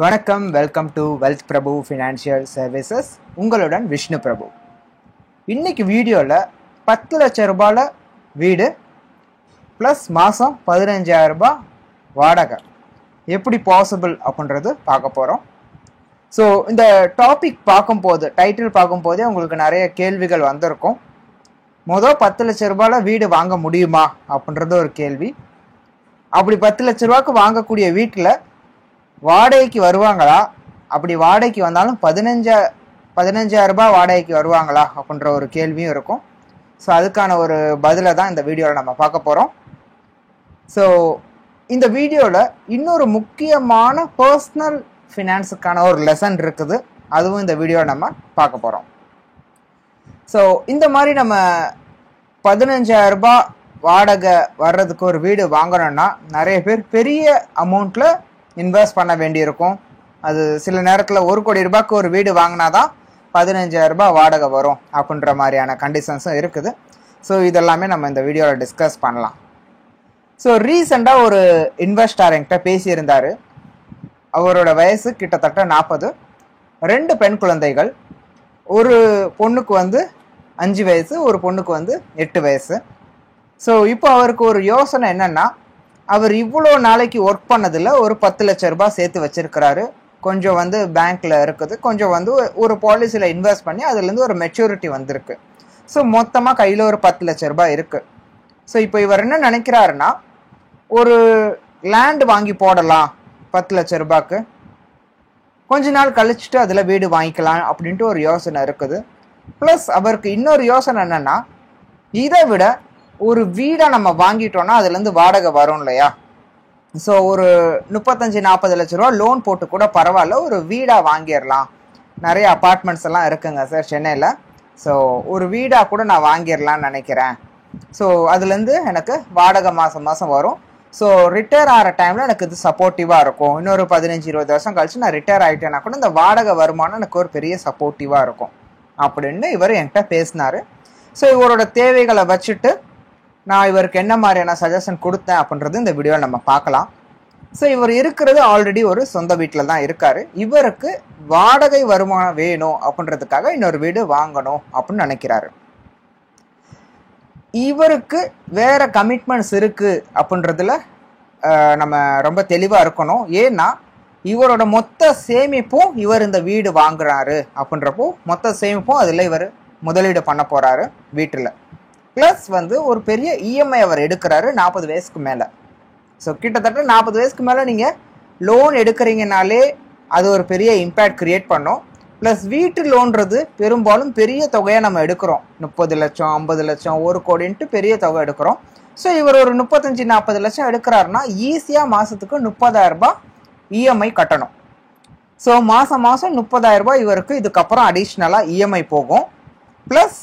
வணக்கம், welcome to wealth Prabhu financial services. உங்களுடன் விஷ்ணு பிரபு. இன்னைக்கு வீடியோவில் 10 லட்சம் ரூபாயில் வீடு ப்ளஸ் மாதம் 15,000 ரூபாய் வாடகை எப்படி பாசிபிள் அப்படின்றது பார்க்க போகிறோம். ஸோ இந்த டாபிக் பார்க்கும்போது, டைட்டில் பார்க்கும்போதே உங்களுக்கு நிறைய கேள்விகள் வந்திருக்கும். 10 லட்சம் ரூபாயில் வீடு வாங்க முடியுமா அப்படின்றது ஒரு கேள்வி. அப்படி 10 லட்ச ரூபாய்க்கு வாங்கக்கூடிய வீட்டில் வாடகைக்கு வருவாங்களா, அப்படி வாடகைக்கு வந்தாலும் 15,000 ரூபாய் வாடகைக்கு வருவாங்களா அப்படின்ற ஒரு கேள்வியும் இருக்கும். ஸோ அதுக்கான ஒரு பதிலை தான் இந்த வீடியோவில் நம்ம பார்க்க போகிறோம். ஸோ இந்த வீடியோவில் இன்னொரு முக்கியமான பர்சனல் ஃபினான்ஸுக்கான ஒரு லெசன் இருக்குது, அதுவும் இந்த வீடியோவில் நம்ம பார்க்க போகிறோம். ஸோ இந்த மாதிரி நம்ம 15,000 ரூபாய் வாடகை வர்றதுக்கு ஒரு வீடு வாங்கணும்னா நிறைய பேர் பெரிய அமௌண்ட்டில் இன்வெஸ்ட் பண்ண வேண்டியிருக்கும். அது சில நேரத்தில் 1 கோடி ரூபாய்க்கு ஒரு வீடு வாங்கினா தான் 15,000 ரூபாய் வாடகை வரும் அப்படின்ற மாதிரியான கண்டிஷன்ஸும் இருக்குது. ஸோ இதெல்லாமே நம்ம இந்த வீடியோவில் டிஸ்கஸ் பண்ணலாம். ஸோ ரீசெண்டாக ஒரு இன்வெஸ்டர் என்கிட்ட பேசியிருந்தார். அவரோட வயசு கிட்டத்தட்ட 40, 2 பெண் குழந்தைகள். ஒரு பொண்ணுக்கு 5 வயசு, ஒரு பொண்ணுக்கு 8 வயசு. ஸோ இப்போ அவருக்கு ஒரு யோசனை என்னென்னா, அவர் இவ்வளோ நாளைக்கு ஒர்க் பண்ணதில் ஒரு 10 லட்ச ரூபாய் சேர்த்து வச்சிருக்கிறாரு. கொஞ்சம் பேங்க்கில் இருக்குது, கொஞ்சம் ஒரு பாலிசியில் இன்வெஸ்ட் பண்ணி அதுலேருந்து ஒரு மெச்சூரிட்டி வந்திருக்கு. ஸோ மொத்தமாக கையில் ஒரு 10 லட்ச ரூபாய் இருக்குது. ஸோ இப்போ இவர் என்ன நினைக்கிறாருன்னா, ஒரு லேண்ட் வாங்கி போடலாம் 10 லட்ச ரூபாய்க்கு, கொஞ்ச நாள் கழிச்சுட்டு அதில் வீடு வாங்கிக்கலாம் அப்படின்ட்டு ஒரு யோசனை இருக்குது. ப்ளஸ் அவருக்கு இன்னொரு யோசனை என்னென்னா, இதை விட ஒரு வீடை நம்ம வாங்கிட்டோம்னா அதுலேருந்து வாடகை வரும் இல்லையா. ஸோ ஒரு 35-40 லட்ச ரூபா லோன் போட்டு கூட பரவாயில்ல, ஒரு வீடாக வாங்கிடலாம். நிறைய அப்பார்ட்மெண்ட்ஸ் எல்லாம் இருக்குங்க சார் சென்னையில். ஸோ ஒரு வீடாக கூட நான் வாங்கிடலான்னு நினைக்கிறேன். ஸோ அதுலேருந்து எனக்கு வாடகை மாதம் வரும். ஸோ ரிட்டையர் ஆகிற டைமில் எனக்கு இது சப்போர்ட்டிவாக இருக்கும். இன்னொரு 15-20 வருஷம் கழிச்சு நான் ரிட்டையர் ஆகிட்டேன்னா கூட இந்த வாடகை வருமானம் எனக்கு ஒரு பெரிய சப்போர்ட்டிவாக இருக்கும் அப்படின்னு இவர் என்கிட்ட பேசினார். ஸோ இவரோட தேவைகளை வச்சுட்டு நான் இவருக்கு என்ன மாதிரியான சஜஷன் கொடுத்தேன் அப்படின்றது இந்த வீடியோவில் நம்ம பார்க்கலாம். ஸோ இவர் இருக்கிறது ஆல்ரெடி ஒரு சொந்த வீட்டில் தான் இருக்கார். இவருக்கு வாடகை வருமானம் வேணும் அப்படின்றதுக்காக இன்னொரு வீடு வாங்கணும் அப்படின்னு நினைக்கிறாரு. இவருக்கு வேற கமிட்மெண்ட்ஸ் இருக்குது அப்படின்றதுல நம்ம ரொம்ப தெளிவாக இருக்கணும். ஏன்னா இவரோட மொத்த சேமிப்பும் இவர் இந்த வீடு வாங்குறாரு அப்படின்றப்போ மொத்த சேமிப்பும் அதில் இவர் முதலீடு பண்ண போகிறாரு வீட்டில். ப்ளஸ் ஒரு பெரிய இஎம்ஐ அவர் எடுக்கிறாரு 40 வயசுக்கு மேலே. ஸோ கிட்டத்தட்ட 40 வயசுக்கு மேலே நீங்கள் லோன் எடுக்கிறீங்கனாலே அது ஒரு பெரிய இம்பேக்ட் க்ரியேட் பண்ணும். ப்ளஸ் வீட்டு லோன்றது பெரும்பாலும் பெரிய தொகையை நம்ம எடுக்கிறோம். 30 லட்சம், 50 லட்சம், 1 கோடின்ட்டு பெரிய தொகை எடுக்கிறோம். ஸோ இவர் ஒரு 35-40 லட்சம் எடுக்கிறாருன்னா ஈஸியாக மாதத்துக்கு 30,000 ரூபாய் இஎம்ஐ கட்டணும். ஸோ மாதம் 30,000 ரூபாய் இவருக்கு இதுக்கப்புறம் அடிஷ்னலாக இஎம்ஐ போகும். ப்ளஸ்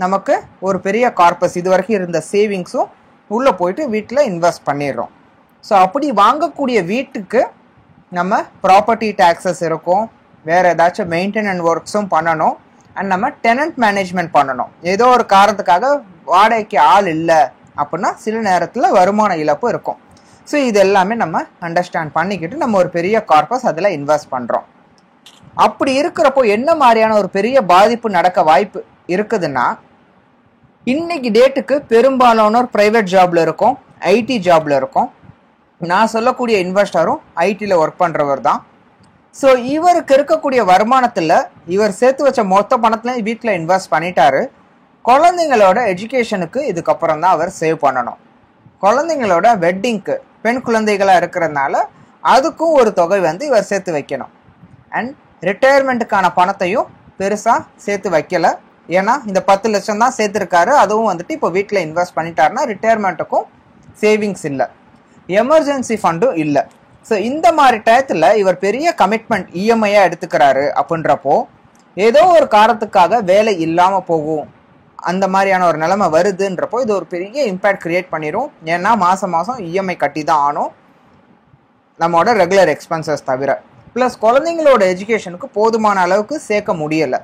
நமக்கு ஒரு பெரிய கார்பஸ், இது வரைக்கும் இருந்த சேவிங்ஸும் உள்ளே போயிட்டு வீட்டில் இன்வெஸ்ட் பண்ணிடுறோம். ஸோ அப்படி வாங்கக்கூடிய வீட்டுக்கு நம்ம ப்ராப்பர்ட்டி டேக்ஸஸ் இருக்கும், வேறு ஏதாச்சும் மெயின்டெனன்ஸ் ஒர்க்ஸும் பண்ணணும், அண்ட் நம்ம டெனன்ட் மேனேஜ்மெண்ட் பண்ணணும். ஏதோ ஒரு காரணத்துக்காக வாடகைக்கு ஆள் இல்லை அப்படின்னா சில நேரத்தில் வருமான இழப்பு இருக்கும். ஸோ இது எல்லாமே நம்ம அண்டர்ஸ்டாண்ட் பண்ணிக்கிட்டு நம்ம ஒரு பெரிய கார்பஸ் அதில் இன்வெஸ்ட் பண்ணுறோம். அப்படி இருக்கிறப்போ என்ன மாதிரியான ஒரு பெரிய பாதிப்பு நடக்க வாய்ப்பு இருக்குதுன்னா, இன்னைக்கு டேட்டுக்கு பெரும்பாலானோர் பிரைவேட் ஜாப்ல இருக்கும், ஐடி ஜாப்ல இருக்கும். நான் சொல்லக்கூடிய இன்வெஸ்டரும் ஐடியில் ஒர்க் பண்ணுறவர் தான். ஸோ இவருக்கு இருக்கக்கூடிய வருமானத்தில் இவர் சேர்த்து வச்ச மொத்த பணத்துலையும் வீட்டில் இன்வெஸ்ட் பண்ணிட்டாரு. குழந்தைங்களோட எஜுகேஷனுக்கு இதுக்கப்புறம் தான் அவர் சேவ் பண்ணணும். குழந்தைங்களோட வெட்டிங்க்கு, பெண் குழந்தைகளாக இருக்கிறதுனால அதுக்கும் ஒரு தொகை இவர் சேர்த்து வைக்கணும். அண்ட் ரிட்டையர்மெண்ட்டுக்கான பணத்தையும் பெருசாக சேர்த்து வைக்கலை. ஏன்னா இந்த 10 லட்சம் தான் சேர்த்துருக்காரு, அதுவும் இப்போ வீட்டில் இன்வெஸ்ட் பண்ணிட்டாருன்னா ரிட்டையர்மெண்ட்டுக்கும் சேவிங்ஸ் இல்லை, எமர்ஜென்சி ஃபண்டும் இல்லை. ஸோ இந்த மாதிரி டயத்தில் இவர் பெரிய கமிட்மெண்ட் இஎம்ஐயாக எடுத்துக்கிறாரு அப்படின்றப்போ ஏதோ ஒரு காரணத்துக்காக வேலை இல்லாமல் போகும், அந்த மாதிரியான ஒரு நிலைமை வருதுன்றப்போ இது ஒரு பெரிய இம்பேக்ட் க்ரியேட் பண்ணிடும். ஏன்னா மாதம் இஎம்ஐ கட்டி தான் ஆகணும், நம்மளோட ரெகுலர் எக்ஸ்பென்சஸ் தவிர. ப்ளஸ் குழந்தைங்களோட எஜுகேஷனுக்கு போதுமான அளவுக்கு சேர்க்க முடியலை,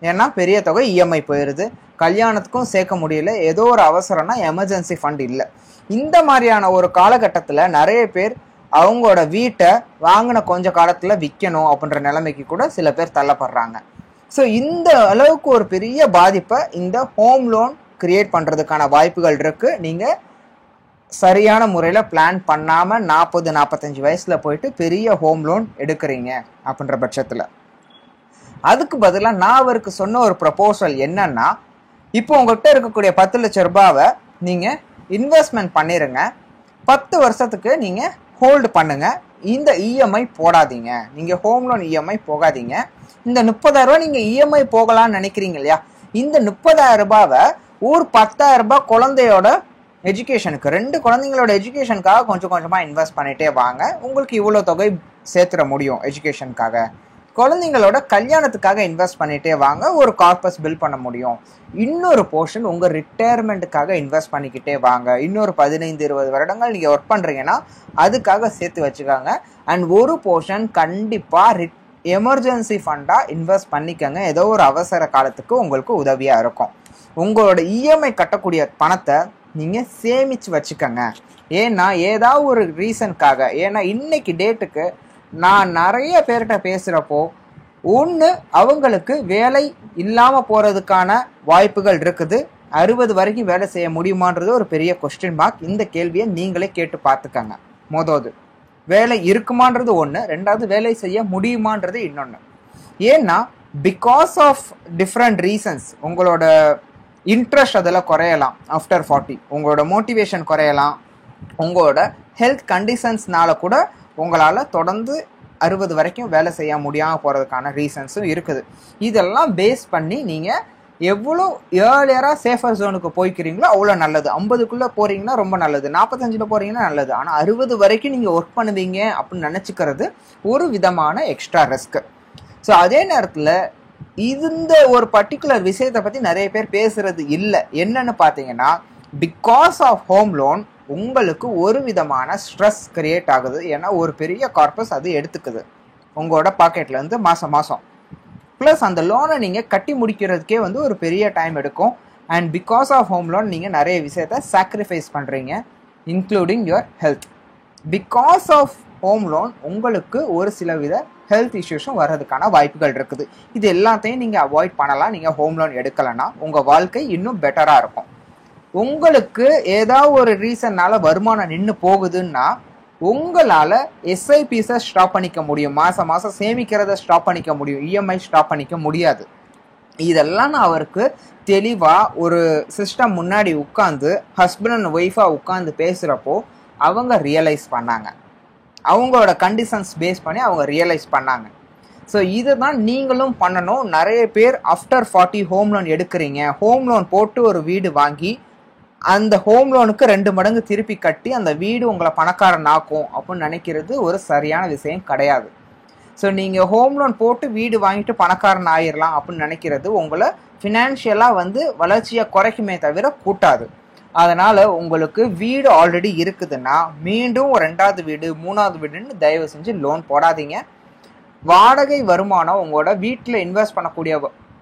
ஏன்னா பெரிய தொகை இஎம்ஐ போயிடுது. கல்யாணத்துக்கும் சேர்க்க முடியல, ஏதோ ஒரு அவசரம்னா எமர்ஜென்சி ஃபண்ட் இல்லை. இந்த மாதிரியான ஒரு காலகட்டத்தில் நிறைய பேர் அவங்களோட வீட்டை வாங்கின கொஞ்ச காலத்தில் விற்கணும் அப்படின்ற நிலைமைக்கு கூட சில பேர் தள்ளப்படுறாங்க. ஸோ இந்த அளவுக்கு ஒரு பெரிய பாதிப்பை இந்த ஹோம் லோன் கிரியேட் பண்ணுறதுக்கான வாய்ப்புகள் இருக்குது. நீங்கள் சரியான முறையில் பிளான் பண்ணாமல் 40-45 வயசில் போயிட்டு பெரிய ஹோம் லோன் எடுக்கிறீங்க அப்படின்ற பட்சத்தில். அதுக்கு பதிலாக நான் அவருக்கு சொன்ன ஒரு ப்ரப்போசல் என்னன்னா, இப்போ உங்கள்கிட்ட இருக்கக்கூடிய 10 லட்சம் ரூபாவை நீங்கள் இன்வெஸ்ட்மெண்ட் பண்ணிடுங்க, 10 வருஷத்துக்கு நீங்கள் ஹோல்டு பண்ணுங்க, இந்த இஎம்ஐ போடாதீங்க, நீங்கள் ஹோம் லோன் இஎம்ஐ போகாதீங்க. இந்த 30,000 ரூபாய் நீங்கள் இஎம்ஐ போகலான்னு நினைக்கிறீங்க இல்லையா, இந்த 30,000 ரூபாவை ஒரு 10,000 ரூபாய் குழந்தையோட எஜுகேஷனுக்கு, 2 குழந்தைங்களோட எஜுகேஷனுக்காக கொஞ்சம் கொஞ்சமாக இன்வெஸ்ட் பண்ணிகிட்டே வாங்க. உங்களுக்கு இவ்வளோ தொகை சேர்த்துட முடியும் எஜுகேஷனுக்காக. குழந்தைங்களோட கல்யாணத்துக்காக இன்வெஸ்ட் பண்ணிகிட்டே வாங்க, ஒரு கார்பஸ் பில்ட் பண்ண முடியும். இன்னொரு போர்ஷன் உங்கள் ரிட்டையர்மெண்ட்டுக்காக இன்வெஸ்ட் பண்ணிக்கிட்டே வாங்க. இன்னொரு 15-20 வருடங்கள் நீங்கள் ஒர்க் பண்ணுறீங்கன்னா அதுக்காக சேர்த்து வச்சுக்காங்க. அண்ட் ஒரு போர்ஷன் கண்டிப்பாக எமர்ஜென்சி ஃபண்டாக இன்வெஸ்ட் பண்ணிக்கங்க. ஏதோ ஒரு அவசர காலத்துக்கு உங்களுக்கு உதவியாக இருக்கும். உங்களோட இஎம்ஐ கட்டக்கூடிய பணத்தை நீங்கள் சேமித்து வச்சுக்கோங்க. ஏன்னா ஏதாவது ஒரு ரீசனுக்காக, ஏன்னா இன்னைக்கு டேட்டுக்கு நான் நிறைய பேர்கிட்ட பேசுகிறப்போ ஒன்று அவங்களுக்கு வேலை இல்லாமல் போகிறதுக்கான வாய்ப்புகள் இருக்குது. 60 வரைக்கும் வேலை செய்ய முடியுமான்றது ஒரு பெரிய கொஸ்டின் மார்க். இந்த கேள்வியை நீங்களே கேட்டு பார்த்துக்கங்க. முதல்ல வேலை இருக்குமான்றது ஒன்று, ரெண்டாவது வேலை செய்ய முடியுமான்றது இன்னொன்று. ஏன்னா பிகாஸ் ஆஃப் டிஃப்ரெண்ட் ரீசன்ஸ் உங்களோட இன்ட்ரெஸ்ட் அதில் குறையலாம். ஆஃப்டர் 40 உங்களோட மோட்டிவேஷன் குறையலாம். உங்களோட ஹெல்த் கண்டிஷன்ஸ்னால கூட உங்களால் தொடர்ந்து 60 வரைக்கும் வேலை செய்ய முடியாமல் போகிறதுக்கான ரீசன்ஸும் இருக்குது. இதெல்லாம் பேஸ் பண்ணி நீங்கள் எவ்வளோ ஏர்லியராக சேஃபர் ஜோனுக்கு போய்க்கிறீங்களோ அவ்வளோ நல்லது. 50க்குள்ளே போகிறீங்கன்னா ரொம்ப நல்லது, 45 போகிறீங்கன்னா நல்லது. ஆனால் 60 வரைக்கும் நீங்கள் ஒர்க் பண்ணுவீங்க அப்படின்னு நினச்சிக்கிறது ஒரு விதமான எக்ஸ்ட்ரா ரிஸ்க்கு. ஸோ அதே நேரத்தில் இந்த ஒரு பர்டிகுலர் விஷயத்தை பற்றி நிறைய பேர் பேசுறது இல்லை. என்னன்னு பார்த்தீங்கன்னா, பிகாஸ் ஆஃப் ஹோம் லோன் உங்களுக்கு ஒரு விதமான ஸ்ட்ரெஸ் கிரியேட் ஆகுது. ஏன்னா ஒரு பெரிய கார்பஸ் அது எடுத்துக்குது உங்களோட பாக்கெட்லேருந்து மாதம் மாதம். ப்ளஸ் அந்த லோனை நீங்கள் கட்டி முடிக்கிறதுக்கே ஒரு பெரிய டைம் எடுக்கும். And because of home loan நீங்கள் நிறைய விஷயத்த சாக்ரிஃபைஸ் பண்ணுறீங்க, including your health. Because of home loan உங்களுக்கு ஒரு சில வித ஹெல்த் இஷ்யூஸும் வர்றதுக்கான வாய்ப்புகள் இருக்குது. இது எல்லாத்தையும் நீங்கள் அவாய்ட் பண்ணலாம். நீங்கள் ஹோம் லோன் எடுக்கலைன்னா உங்கள் வாழ்க்கை இன்னும் பெட்டராக இருக்கும். உங்களுக்கு ஏதாவது ஒரு ரீசன்னால வருமானம் நின்று போகுதுன்னா உங்களால் எஸ்ஐபிஸை ஸ்டாப் பண்ணிக்க முடியும், மாதம் மாதம் சேமிக்கிறத ஸ்டாப் பண்ணிக்க முடியும், இஎம்ஐ ஸ்டாப் பண்ணிக்க முடியாது. இதெல்லாம் நான் அவருக்கு தெளிவாக ஒரு சிஸ்டம் முன்னாடி உட்காந்து ஹஸ்பண்ட் அண்ட் ஒய்ஃபாக உட்காந்து பேசுகிறப்போ அவங்க ரியலைஸ் பண்ணாங்க. அவங்களோட கண்டிஷன்ஸ் பேஸ் பண்ணி அவங்க ரியலைஸ் பண்ணாங்க. ஸோ இதை தான் நீங்களும் பண்ணணும். நிறைய பேர் ஆஃப்டர் 40 ஹோம் லோன் எடுக்கிறீங்க. ஹோம் லோன் போட்டு ஒரு வீடு வாங்கி அந்த ஹோம் லோனுக்கு 2 மடங்கு திருப்பி கட்டி அந்த வீடு உங்களை பணக்காரன் ஆக்கும் அப்படின்னு நினைக்கிறது ஒரு சரியான விஷயம் கிடையாது. ஸோ நீங்கள் ஹோம் லோன் போட்டு வீடு வாங்கிட்டு பணக்காரன் ஆயிடலாம் அப்படின்னு நினைக்கிறது உங்களை ஃபினான்ஷியலாக வளர்ச்சியை குறைக்குமே தவிர கூட்டாது. அதனால் உங்களுக்கு வீடு ஆல்ரெடி இருக்குதுன்னா மீண்டும் ஒரு 2வது வீடு 3வது வீடுன்னு தயவு செஞ்சு லோன் போடாதீங்க. வாடகை வருமானம் உங்களோட வீட்டில் இன்வெஸ்ட் பண்ணக்கூடிய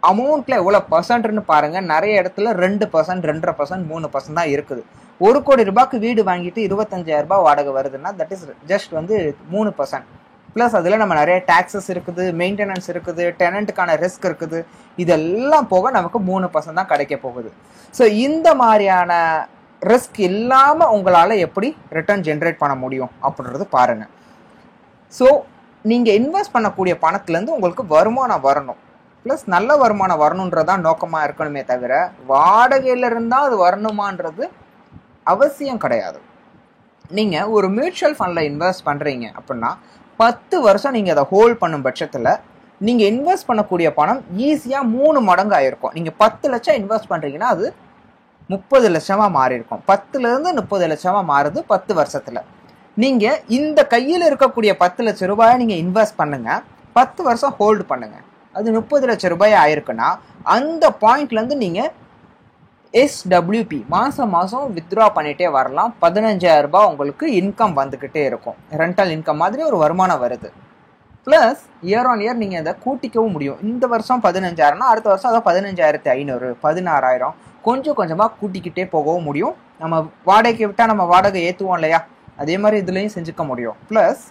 அமௌண்ட்டில் எவ்வளோ பர்சன்ட்னு பாருங்கள். நிறைய இடத்துல 2%, 2.5%, 3% தான் இருக்குது. 1 கோடி ரூபாய்க்கு வீடு வாங்கிட்டு 25,000 ரூபாய் வாடகை வருதுன்னா தட் இஸ் ஜஸ்ட் 3%. ப்ளஸ் அதில் நம்ம நிறைய டேக்ஸஸ் இருக்குது, மெயின்டெனன்ஸ் இருக்குது, டெனண்ட்டுக்கான ரிஸ்க் இருக்குது. இதெல்லாம் போக நமக்கு 3% தான் கிடைக்க போகுது. ஸோ இந்த மாதிரியான ரிஸ்க் இல்லாமல் உங்களால் எப்படி ரிட்டர்ன் ஜென்ரேட் பண்ண முடியும் அப்படின்றது பாருங்கள். ஸோ நீங்கள் இன்வெஸ்ட் பண்ணக்கூடிய பணத்துலேருந்து உங்களுக்கு வருமானம் வரணும், ப்ளஸ் நல்ல வருமானம் வரணுன்றதான் நோக்கமாக இருக்கணுமே தவிர வாடகையில் இருந்தால் அது வரணுமான்றது அவசியம் கிடையாது. நீங்கள் ஒரு மியூச்சுவல் ஃபண்டில் இன்வெஸ்ட் பண்ணுறீங்க அப்படின்னா 10 வருஷம் நீங்கள் அதை ஹோல்ட் பண்ணும் பட்சத்தில் நீங்கள் இன்வெஸ்ட் பண்ணக்கூடிய பணம் ஈஸியாக 3 மடங்கு ஆகிருக்கும். நீங்கள் 10 லட்சம் இன்வெஸ்ட் பண்ணுறீங்கன்னா அது 30 லட்சமாக மாறி இருக்கும். 10லேருந்து 30 லட்சமாக மாறுது 10 வருஷத்தில். நீங்கள் இந்த கையில் இருக்கக்கூடிய 10 லட்சம் ரூபாயை நீங்கள் இன்வெஸ்ட் பண்ணுங்கள், 10 வருஷம் ஹோல்டு பண்ணுங்கள், அது 30 லட்சம் ரூபாய் ஆயிருக்குன்னா அந்த பாயிண்ட்லேருந்து நீங்கள் SWP மாதம் மாதம் வித்ட்ரா பண்ணிகிட்டே வரலாம். 15,000 ரூபாய் உங்களுக்கு இன்கம் வந்துக்கிட்டே இருக்கும். ரெண்டல் இன்கம் மாதிரி ஒரு வருமானம் வருது. ப்ளஸ் இயர் ஆன் இயர் நீங்கள் அதை கூட்டிக்கவும் முடியும். இந்த வருஷம் 15,000னா அடுத்த வருஷம் அதை 15,500, 16,000 கொஞ்சம் கொஞ்சமாக கூட்டிக்கிட்டே போகவும் முடியும். நம்ம வாடகைக்கு விட்டால் நம்ம வாடகை ஏற்றுவோம் இல்லையா, அதே மாதிரி இதுலேயும் செஞ்சுக்க முடியும். ப்ளஸ்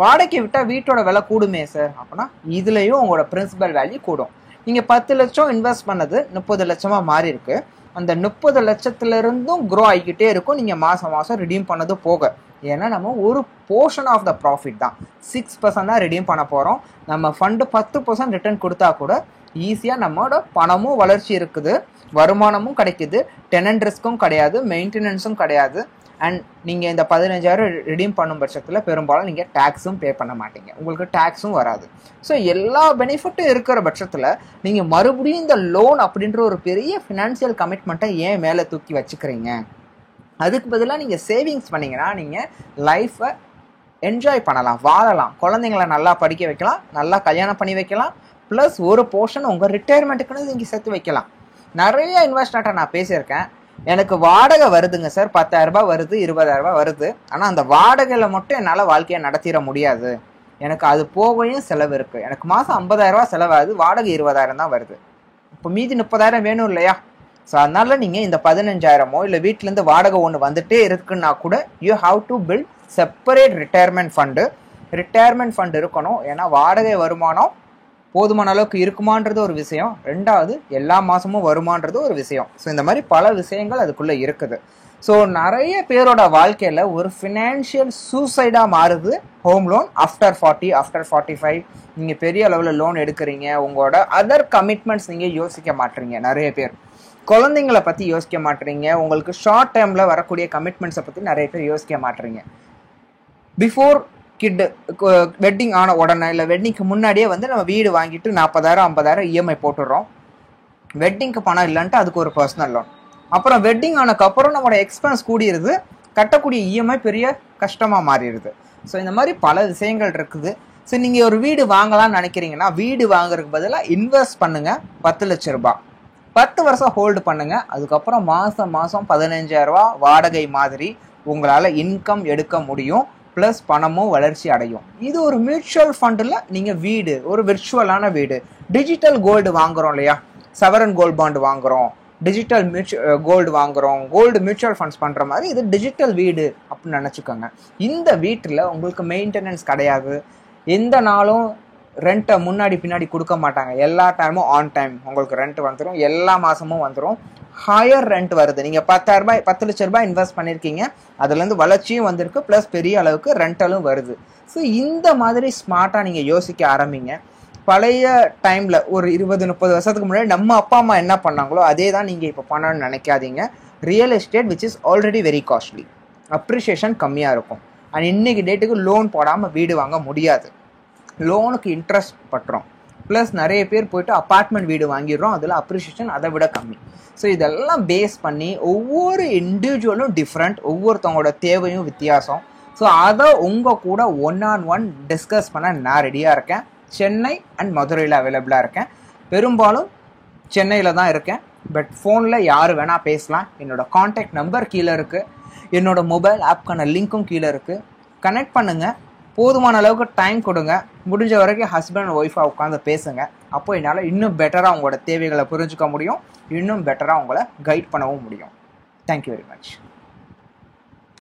வாடகைக்கு விட்டால் வீட்டோட விலை கூடுமே சார் அப்படின்னா இதுலேயும் உங்களோட பிரின்சிபல் வேல்யூ கூடும். நீங்கள் 10 லட்சம் இன்வெஸ்ட் பண்ணது 30 லட்சமாக மாறி இருக்கு. அந்த 30 லட்சத்துலேருந்தும் க்ரோ ஆகிக்கிட்டே இருக்கும் நீங்கள் மாதம் மாதம் ரிடீம் பண்ணது போக. ஏன்னா நம்ம ஒரு போர்ஷன் ஆஃப் த ப்ராஃபிட் தான் 6% தான் ரிடீம் பண்ண போகிறோம். நம்ம ஃபண்டு 10% ரிட்டர்ன் கொடுத்தா கூட ஈஸியாக நம்மளோட பணமும் வளர்ச்சி இருக்குது, வருமானமும் கிடைக்குது, டெனன்ட் ரிஸ்க்கும் கிடையாது, மெயின்டெனன்ஸும் கிடையாது. அண்ட் நீங்கள் இந்த 15,000 ரிடீம் பண்ணும் பட்சத்தில் பெரும்பாலும் நீங்கள் டேக்ஸும் பே பண்ண மாட்டீங்க, உங்களுக்கு டேக்ஸும் வராது. ஸோ எல்லா பெனிஃபிட்டும் இருக்கிற பட்சத்தில் நீங்கள் மறுபடியும் இந்த லோன் அப்படின்ற ஒரு பெரிய ஃபினான்ஷியல் கமிட்மெண்ட்டை ஏன் மேலே தூக்கி வச்சுக்கிறீங்க? அதுக்கு பதிலாக நீங்கள் சேவிங்ஸ் பண்ணிங்கன்னா நீங்கள் லைஃப்பை என்ஜாய் பண்ணலாம், வாழலாம், குழந்தைங்கள நல்லா படிக்க வைக்கலாம், நல்லா கல்யாணம் பண்ணி வைக்கலாம், ப்ளஸ் ஒரு போர்ஷன் உங்கள் ரிட்டையர்மெண்ட்டுக்குன்னு நீங்கள் சேர்த்து வைக்கலாம். நிறைய இன்வெஸ்டர்கிட்ட நான் பேசியிருக்கேன், எனக்கு வாடகை வருதுங்க சார், 10,000 வருது, 20,000 வருது, ஆனால் அந்த வாடகையில் மட்டும் என்னால் வாழ்க்கையை நடத்திட முடியாது, எனக்கு அது போகையும் செலவு இருக்குது, எனக்கு மாதம் 50,000 செலவாகுது, வாடகை 20,000 தான் வருது, இப்போ மீதி 30,000 வேணும் இல்லையா? ஸோ அதனால நீங்கள் இந்த 15,000 இல்லை வீட்டிலேருந்து வாடகை ஒன்று வந்துட்டே இருக்குன்னா கூட you have to build separate retirement fund. Retirement fund இருக்கணும். ஏன்னா வாடகை வருமானம் போதுமான அளவுக்கு இருக்குமான்றது ஒரு விஷயம், ரெண்டாவது எல்லா மாதமும் வருமானது ஒரு விஷயம். ஸோ இந்த மாதிரி பல விஷயங்கள் அதுக்குள்ளே இருக்குது. ஸோ நிறைய பேரோட வாழ்க்கையில் ஒரு ஃபினான்ஷியல் சூசைடாக மாறுது ஹோம் லோன் ஆஃப்டர் 40, ஆஃப்டர் 45. நீங்கள் பெரிய அளவில் லோன் எடுக்கிறீங்க, உங்களோட அதர் கமிட்மெண்ட்ஸ் நீங்கள் யோசிக்க மாட்டீங்க. நிறைய பேர் குழந்தைங்களை பற்றி யோசிக்க மாட்டீங்க, உங்களுக்கு ஷார்ட் டைமில் வரக்கூடிய கமிட்மெண்ட்ஸை பற்றி நிறைய பேர் யோசிக்க மாட்டீங்க. பிஃபோர் கிட்டு வெட்டிங் ஆன உடனே இல்லை வெட்டிங்க்கு முன்னாடியே நம்ம வீடு வாங்கிட்டு 40,000 50,000 இஎம்ஐ போட்டுடுறோம். வெட்டிங்க்கு பணம் இல்லைன்ட்டு அதுக்கு ஒரு பர்சனல் லோன். அப்புறம் வெட்டிங் ஆனதுக்கப்புறம் நம்மளோட எக்ஸ்பென்ஸ் கூடியிருது, கட்டக்கூடிய இஎம்ஐ பெரிய கஷ்டமாக மாறிடுது. ஸோ இந்த மாதிரி பல விஷயங்கள் இருக்குது. ஸோ நீங்கள் ஒரு வீடு வாங்கலாம்னு நினைக்கிறீங்கன்னா வீடு வாங்குறதுக்கு பதிலாக இன்வெஸ்ட் பண்ணுங்கள். 10 லட்ச ரூபாய் 10 வருஷம் ஹோல்டு பண்ணுங்கள். அதுக்கப்புறம் மாதம் 15,000 வாடகை மாதிரி உங்களால் இன்கம் எடுக்க முடியும், ப்ளஸ் பணமும் வளர்ச்சி அடையும். இது ஒரு மியூச்சுவல் ஃபண்டில் நீங்கள் வீடு, ஒரு விர்ச்சுவலான வீடு, டிஜிட்டல் கோல்டு வாங்குகிறோம் இல்லையா, சவரன் கோல்டு பாண்டு வாங்குகிறோம், டிஜிட்டல் கோல்டு வாங்குகிறோம், கோல்டு மியூச்சுவல் ஃபண்ட்ஸ் பண்ணுற மாதிரி இது டிஜிட்டல் வீடு அப்படின்னு நினச்சிக்கோங்க. இந்த வீட்டில் உங்களுக்கு மெயின்டெனன்ஸ் கிடையாது, எந்த நாளும் ரெண்ட்டை முன்னாடி பின்னாடி கொடுக்க மாட்டாங்க, எல்லா டைமும் ஆன் டைம் உங்களுக்கு ரெண்ட் வந்துடும், எல்லா மாதமும் வந்துடும், ஹையர் ரெண்ட் வருது. நீங்கள் 10 லட்ச ரூபாய் இன்வெஸ்ட் பண்ணியிருக்கீங்க, அதுலேருந்து வளர்ச்சியும் வந்திருக்கு, ப்ளஸ் பெரிய அளவுக்கு ரெண்டலும் வருது. ஸோ இந்த மாதிரி ஸ்மார்ட்டாக நீங்கள் யோசிக்க ஆரம்பிங்க. பழைய டைமில் ஒரு 20-30 வருஷத்துக்கு முன்னாடி நம்ம அப்பா அம்மா என்ன பண்ணாங்களோ அதே தான் நீங்கள் இப்போ பண்ணணும்னு நினைக்காதீங்க. Real estate which is already very costly, appreciation கம்மியாக இருக்கும். அண்ட் இன்னைக்கு டேட்டுக்கு லோன் போடாமல் வீடு வாங்க முடியாது, லோனுக்கு இன்ட்ரெஸ்ட் பட்டுரும், ப்ளஸ் நிறைய பேர் போய்ட்டு அப்பார்ட்மெண்ட் வீடு வாங்கிடுறோம், அதில் அப்ரிஷியேஷன் அதை விட கம்மி. ஸோ இதெல்லாம் பேஸ் பண்ணி ஒவ்வொரு இண்டிவிஜுவலும் டிஃப்ரெண்ட், ஒவ்வொருத்தவங்களோட தேவையும் வித்தியாசம். ஸோ அதை உங்கள் கூட 1-on-1 டிஸ்கஸ் பண்ண நான் ரெடியாக இருக்கேன். சென்னை அண்ட் மதுரையில் அவைலபிளாக இருக்கேன். பெரும்பாலும் சென்னையில் தான் இருக்கேன், பட் ஃபோனில் யார் வேணால் பேசலாம். என்னோட கான்டாக்ட் நம்பர் கீழே இருக்குது, என்னோட மொபைல் ஆப்க்கான லிங்க்கும் கீழே இருக்குது. கனெக்ட் பண்ணுங்கள், போதுமான அளவுக்கு டைம் கொடுங்க, முடிஞ்ச வரைக்கும் ஹஸ்பண்ட் அண்ட் ஒய்ஃபாக உட்காந்து பேசுங்க. அப்போ என்னால் இன்னும் பெட்டராக உங்களோட தேவைகளை புரிஞ்சுக்க முடியும், இன்னும் பெட்டராக உங்களை கைட் பண்ணவும் முடியும். Thank you very much.